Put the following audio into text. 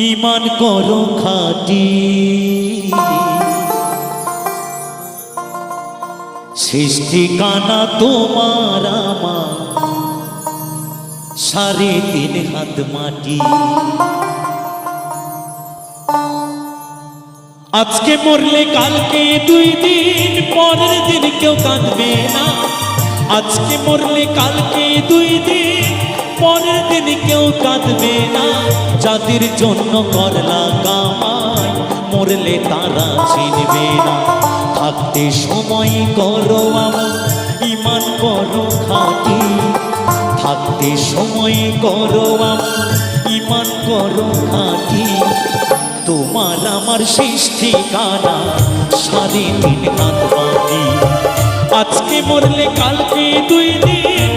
ঈমান করো খাঁটি, শেষ ঠিকানা তোমার আমার 3.5 হাত মাটি। আজকে মরলে কালকে 2 দিন, পরের দিন কেউ কাঁদবে না। আজকে মরলে কালকে 2 দিন, পরের দিন কেউ কাঁদবে না। যাদের জন্য করলা কামাই, মরলে তারা চিনবে না। থাকতে সময় করো আমল, ঈমান করো খাঁটি। থাকতে সময় করো আমল, ঈমান করো খাঁটি। তোমার আমার শেষ ঠিকানা 3.5 হাত মাটি। আজকে মরলে কালকে 2 দিন,